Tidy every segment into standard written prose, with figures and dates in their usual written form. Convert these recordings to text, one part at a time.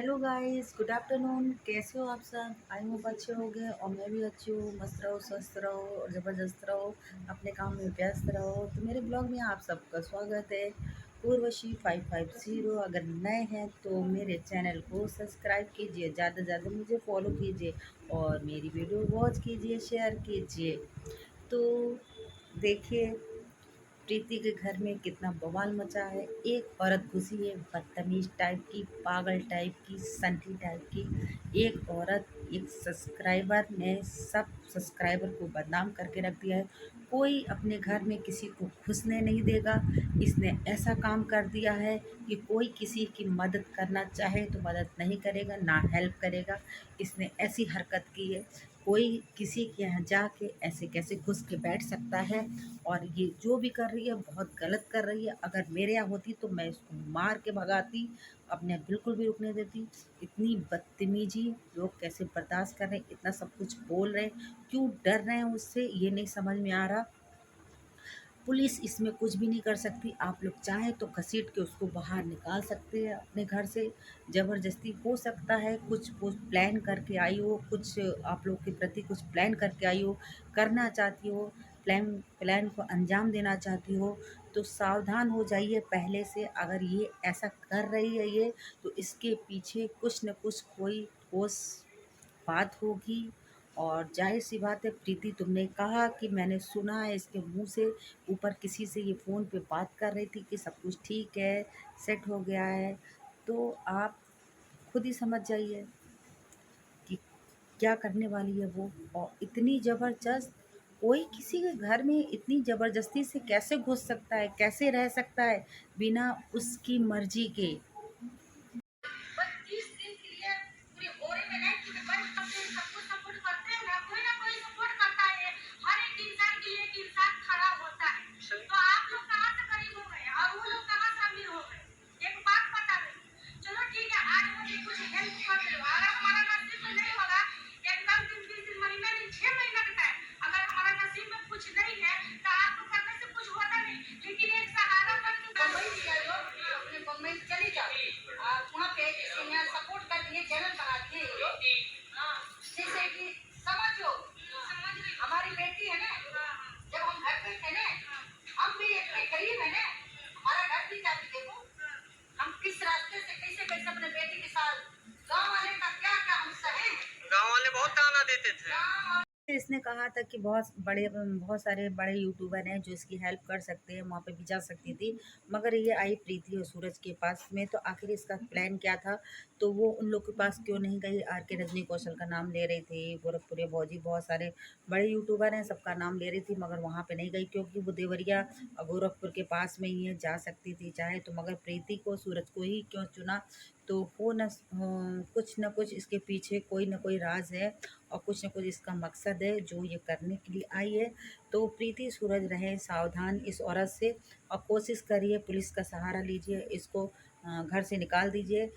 Hello guys, good afternoon. कैसे हो आप सब? आई होप अच्छे होंगे और मैं भी अच्छी हूँ। मस्त रहो, स्वस्थ रहो और ज़बरदस्त रहो। अपने काम में व्यस्त रहो। तो मेरे ब्लॉग में आप सबका स्वागत है। उर्वशी 550। अगर नए हैं तो मेरे चैनल को सब्सक्राइब कीजिए, ज़्यादा से ज़्यादा मुझे फॉलो कीजिए और मेरी वीडियो वॉच कीजिए, शेयर कीजिए। तो देखिए, प्रीति के घर में कितना बवाल मचा है। एक औरत घुसी है बदतमीज टाइप की, पागल टाइप की, संठी टाइप की। एक औरत, एक सब्सक्राइबर ने सब सब्सक्राइबर को बदनाम करके रख दिया है। कोई अपने घर में किसी को घुसने नहीं देगा। इसने ऐसा काम कर दिया है कि कोई किसी की मदद करना चाहे तो मदद नहीं करेगा, ना हेल्प करेगा। इसने ऐसी हरकत की है। कोई किसी के यहाँ जाके ऐसे कैसे घुस के बैठ सकता है? और ये जो भी कर रही है बहुत गलत कर रही है। अगर मेरे यहाँ होती तो मैं इसको मार के भगाती, अपने यहाँ बिल्कुल भी रुकने देती। इतनी बदतमीजी लोग कैसे बर्दाश्त कर रहे हैं? इतना सब कुछ बोल रहे हैं, क्यों डर रहे हैं उससे, ये नहीं समझ में आ रहा। पुलिस इसमें कुछ भी नहीं कर सकती। आप लोग चाहें तो घसीट के उसको बाहर निकाल सकते हैं अपने घर से। ज़बरदस्ती हो सकता है कुछ वो प्लान करके आई हो, कुछ आप लोग के प्रति कुछ प्लान करके आई हो, करना चाहती हो, प्लान प्लान को अंजाम देना चाहती हो। तो सावधान हो जाइए पहले से। अगर ये ऐसा कर रही है ये, तो इसके पीछे कुछ न कुछ कोई ठोस बात होगी। और ज़ाहिर-सी बात है, प्रीति तुमने कहा कि मैंने सुना है इसके मुँह से, ऊपर किसी से ये फ़ोन पे बात कर रही थी कि सब कुछ ठीक है, सेट हो गया है। तो आप खुद ही समझ जाइए कि क्या करने वाली है वो। और इतनी ज़बरदस्त, कोई किसी के घर में इतनी ज़बरदस्ती से कैसे घुस सकता है, कैसे रह सकता है बिना उसकी मर्ज़ी के? 25 दिन के लिए पूरे ओरे में रह के बंद करते हैं, सबको सपोर्ट करते हैं ना कोई सपोर्ट करता है। हर एक इंसान के लिए एक इंसान खड़ा होता है। तो आप लोग कहाँ से करीब हो गए और वो लोग कहाँ से अमीर हो गए? एक बात बता दो। चलो ठीक है, आज मुझे कुछ हेल्प कर दो। अगर हमारा नसीब में नहीं होगा, एकदम दिन 20 दिन, महीने दिन, 6 महीने का टाइम, अगर हमारा नसीब में कुछ नहीं है तो आपको करने से कुछ होता नहीं। लेकिन एक सहारा बन के बम्बई चले जाओ, अपने बम्बई चले जाओ। वहाँ पे किसी ने सपोर्ट कर दिए, चैनल बना दिए ये लोग। जिससे कि समझो, हमारी बेटी है ना, जब हम घर पे थे ना, हम भी एक गरीब है ना, हमारा घर भी जाके देखो, हम किस रास्ते से कैसे कैसे अपने बेटी के साथ, गांव वाले का क्या क्या हम सहे। गांव वाले बहुत ताना देते थे। इसने कहा था कि बहुत सारे बड़े यूट्यूबर हैं जो इसकी हेल्प कर सकते हैं, वहाँ पे भी जा सकती थी। मगर ये आई प्रीति और सूरज के पास में, तो आखिर इसका प्लान क्या था? तो वो उन लोग के पास क्यों नहीं गई? आर के रजनी कौशल का नाम ले रही थी, गोरखपुरे भौजी, बहुत सारे बड़े यूट्यूबर हैं, सबका नाम ले रही थी, मगर वहाँ पे नहीं गई क्योंकि वो देवरिया और गोरखपुर के पास में ही है, जा सकती थी चाहे तो। मगर प्रीति को, सूरज को ही क्यों चुना? तो वो कुछ न कुछ इसके पीछे कोई न कोई राज है और कुछ न कुछ इसका मकसद है जो ये करने के लिए आई है। तो प्रीति, सूरज रहें सावधान इस औरत से और कोशिश करिए, पुलिस का सहारा लीजिए, इसको घर से निकाल दीजिए।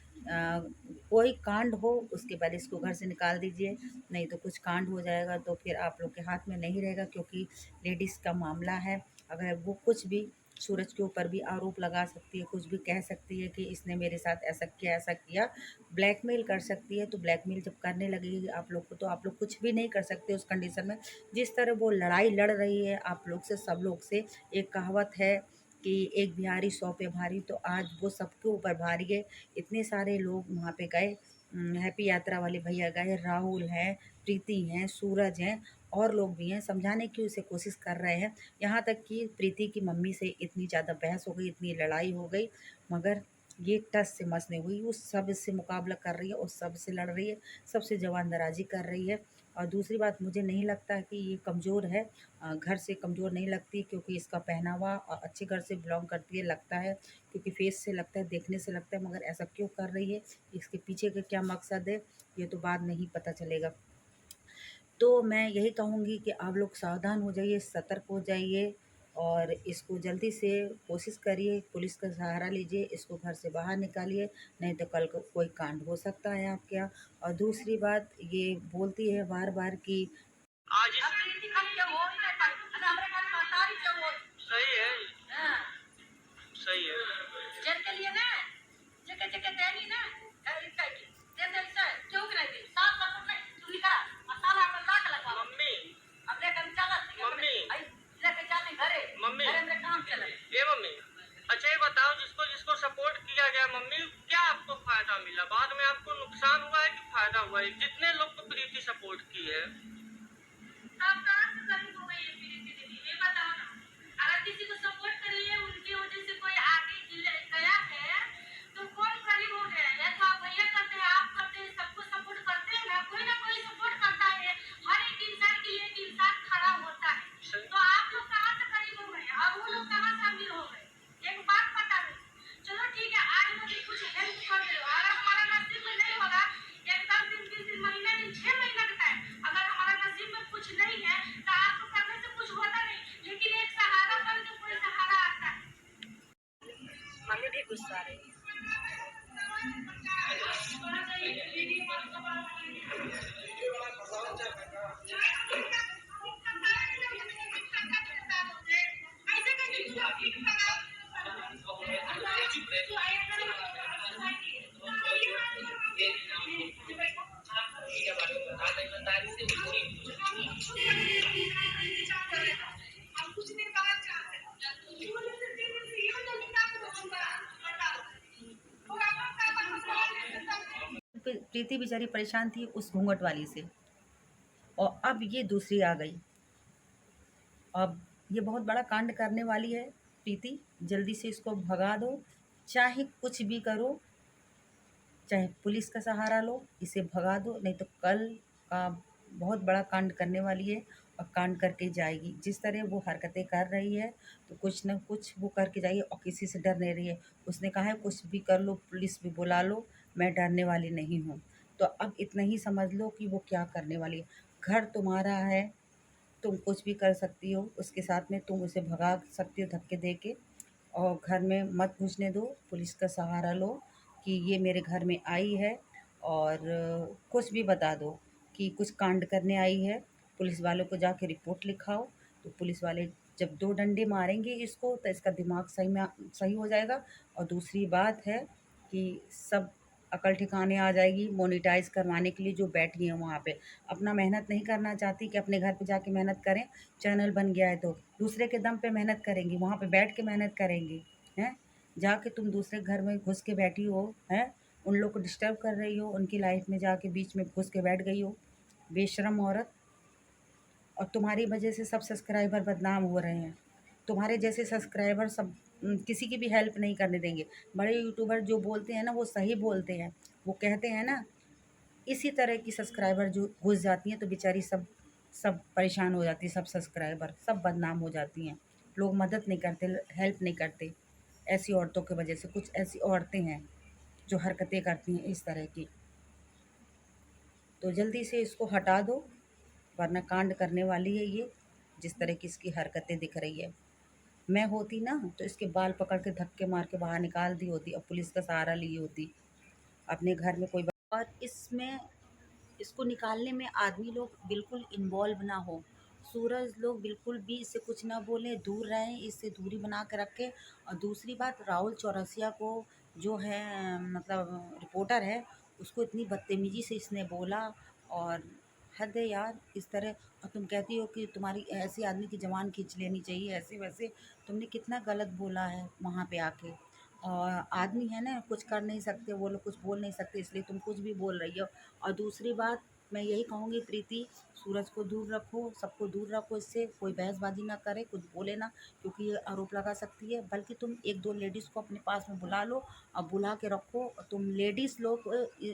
कोई कांड हो उसके पहले इसको घर से निकाल दीजिए, नहीं तो कुछ कांड हो जाएगा तो फिर आप लोग के हाथ में नहीं रहेगा, क्योंकि लेडीज़ का मामला है। अगर वो कुछ भी सूरज के ऊपर भी आरोप लगा सकती है, कुछ भी कह सकती है कि इसने मेरे साथ ऐसा किया, ब्लैकमेल कर सकती है। तो ब्लैकमेल जब करने लगेगी आप लोग को, तो आप लोग कुछ भी नहीं कर सकते उस कंडीशन में। जिस तरह वो लड़ाई लड़ रही है आप लोग से, सब लोग से, एक कहावत है कि एक बिहारी 100 पे भारी, तो आज वो सबके ऊपर भारी है। इतने सारे लोग वहाँ पे गए, हैप्पी यात्रा वाले भैया गए, राहुल हैं, प्रीति हैं, सूरज हैं, और लोग भी हैं, समझाने की उसे कोशिश कर रहे हैं। यहाँ तक कि प्रीति की मम्मी से इतनी ज़्यादा बहस हो गई, इतनी लड़ाई हो गई, मगर ये टस से मस नहीं हुई। वो सब से मुकाबला कर रही है और सबसे लड़ रही है, सबसे जवानदराजी कर रही है। और दूसरी बात, मुझे नहीं लगता कि ये कमज़ोर है, घर से कमज़ोर नहीं लगती, क्योंकि इसका पहनावा अच्छे घर से बिलोंग करती है लगता है, क्योंकि फेस से लगता है, देखने से लगता है। मगर ऐसा क्यों कर रही है, इसके पीछे का क्या मकसद है, ये तो बाद में ही पता चलेगा। तो मैं यही कहूँगी कि आप लोग सावधान हो जाइए, सतर्क हो जाइए और इसको जल्दी से कोशिश करिए, पुलिस का सहारा लीजिए, इसको घर से बाहर निकालिए, नहीं तो कल को कोई कांड हो सकता है आपके यहाँ। और दूसरी बात, ये बोलती है बार-बार कि आज सही है। हाँ। सही है। जेल के लिए ना, जगह-जगह देनी ना, फायदा मिला, बाद में आपको नुकसान हुआ है कि फायदा हुआ है? जितने लोग तो प्रीति सपोर्ट की है। आप कहाँ से गरीब हो गई है प्रीति दीदी, ये बताओ ना। अगर किसी को सपोर्ट करी है, उनकी वजह से कोई आगे गया है, तो कौन गरीब हो गया है? या तो आप भैया करते हैं, आप करते हैं, सबको सपोर्ट करते हैं ना कोई सपोर्ट करता है। हर एक इंसान के लिए एक इंसान खड़ा होता है। तो आप लोग कहाँ से गरीब हो गए और वो लोग कहाँ से अमीर हो गए? एक बात बता दो। चलो ठीक है, आज मुझे कुछ हेल्प कर दो, अगर हमारा नसीब में नहीं होगा, एक 10 दिन 20 दिन महीने दिन 6 महीने का टाइम, अगर हमारा नसीब में कुछ नहीं है तो आपको करने से कुछ होता नहीं, लेकिन एक सहारा बन के कोई सहारा आता है। मम्मी भी गुस्सा रही है। प्रीति बेचारी परेशान थी उस घूंघट वाली से, और अब ये दूसरी आ गई। अब ये बहुत बड़ा कांड करने वाली है प्रीति, जल्दी से इसको भगा दो, चाहे कुछ भी करो, चाहे पुलिस का सहारा लो, इसे भगा दो, नहीं तो कल का बहुत बड़ा कांड करने वाली है और कांड करके जाएगी। जिस तरह वो हरकतें कर रही है तो कुछ न कुछ वो करके जाएगी और किसी से डर नहीं रही है। उसने कहा है कुछ भी कर लो, पुलिस भी बुला लो, मैं डरने वाली नहीं हूँ। तो अब इतना ही समझ लो कि वो क्या करने वाली है। घर तुम्हारा है, तुम कुछ भी कर सकती हो, उसके साथ में तुम उसे भगा सकती हो धक्के दे के, और घर में मत घुसने दो, पुलिस का सहारा लो कि ये मेरे घर में आई है, और कुछ भी बता दो कि कुछ कांड करने आई है। पुलिस वालों को जाके रिपोर्ट लिखाओ, तो पुलिस वाले जब 2 डंडे मारेंगे इसको तो इसका दिमाग सही हो जाएगा। और दूसरी बात है कि सब अकल ठिकाने आ जाएगी, मोनेटाइज़ करवाने के लिए जो बैठी हैं वहाँ पे। अपना मेहनत नहीं करना चाहती कि अपने घर पे जाके मेहनत करें, चैनल बन गया है तो दूसरे के दम पे मेहनत करेंगी, वहाँ पे बैठ के मेहनत करेंगी, हैं? जाके तुम दूसरे घर में घुस के बैठी हो, हैं? उन लोग को डिस्टर्ब कर रही हो, उनकी लाइफ में जाके बीच में घुस के बैठ गई हो, बेशरम औरत। और तुम्हारी वजह से सब सब्सक्राइबर बदनाम हो रहे हैं। तुम्हारे जैसे सब्सक्राइबर सब किसी की भी हेल्प नहीं करने देंगे। बड़े यूट्यूबर जो बोलते हैं ना वो सही बोलते हैं, वो कहते हैं ना, इसी तरह की सब्सक्राइबर जो घुस जाती हैं तो बेचारी सब सब परेशान हो जाती है, सब सब्सक्राइबर सब बदनाम हो जाती हैं। लोग मदद नहीं करते, हेल्प नहीं करते। ऐसी औरतों की वजह से कुछ ऐसी औरतें हैं जो हरकतें करती हैं इस तरह की। तो जल्दी से इसको हटा दो, वरना कांड करने वाली है ये, जिस तरह की इसकी हरकतें दिख रही है। मैं होती ना तो इसके बाल पकड़ के धक्के मार के बाहर निकाल दी होती और पुलिस का सहारा ली होती। अपने घर में कोई और इसमें इसको निकालने में आदमी लोग बिल्कुल इन्वॉल्व ना हो। सूरज लोग बिल्कुल भी इससे कुछ ना बोलें, दूर रहें, इससे दूरी बना के रखें। और दूसरी बात, राहुल चौरसिया को जो है मतलब रिपोर्टर है, उसको इतनी बदतमीज़ी से इसने बोला, और हद है यार इस तरह। और तुम कहती हो कि तुम्हारी ऐसे आदमी की ज़बान खींच लेनी चाहिए, ऐसे वैसे। तुमने कितना गलत बोला है वहाँ पे आके। और आदमी है ना, कुछ कर नहीं सकते वो लोग, कुछ बोल नहीं सकते, इसलिए तुम कुछ भी बोल रही हो। और दूसरी बात, मैं यही कहूँगी प्रीति, सूरज को दूर रखो, सबको दूर रखो, इससे कोई बहसबाजी ना करे, कुछ बोले ना, क्योंकि ये आरोप लगा सकती है। बल्कि तुम 1-2 लेडीज़ को अपने पास में बुला लो और बुला के रखो, और तुम लेडीज़ लोग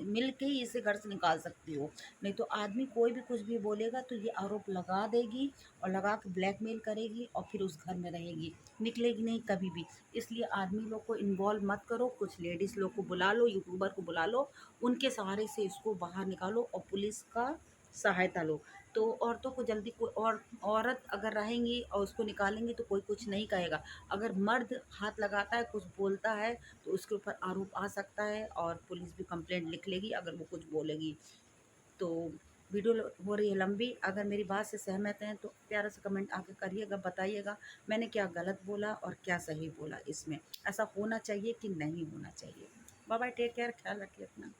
मिल के ही इसे घर से निकाल सकती हो। नहीं तो आदमी कोई भी कुछ भी बोलेगा तो ये आरोप लगा देगी और लगा के ब्लैकमेल करेगी, और फिर उस घर में रहेगी, निकलेगी नहीं कभी भी। इसलिए आदमी लोग को इन्वॉल्व मत करो, कुछ लेडीज़ लोग को बुला लो, यूट्यूबर को बुला लो, उनके सहारे से इसको बाहर निकालो और पुलिस का सहायता लो। तो औरतों को जल्दी, कोई और औरत अगर रहेंगी और उसको निकालेंगी तो कोई कुछ नहीं कहेगा। अगर मर्द हाथ लगाता है, कुछ बोलता है, तो उसके ऊपर आरोप आ सकता है और पुलिस भी कंप्लेंट लिख लेगी अगर वो कुछ बोलेगी। तो वीडियो हो रही है लंबी, अगर मेरी बात से सहमत हैं तो प्यारा सा कमेंट आके करिएगा, बताइएगा मैंने क्या गलत बोला और क्या सही बोला इसमें। ऐसा होना चाहिए कि नहीं होना चाहिए। बाय बाय, टेक केयर, ख्याल रखिए अपना।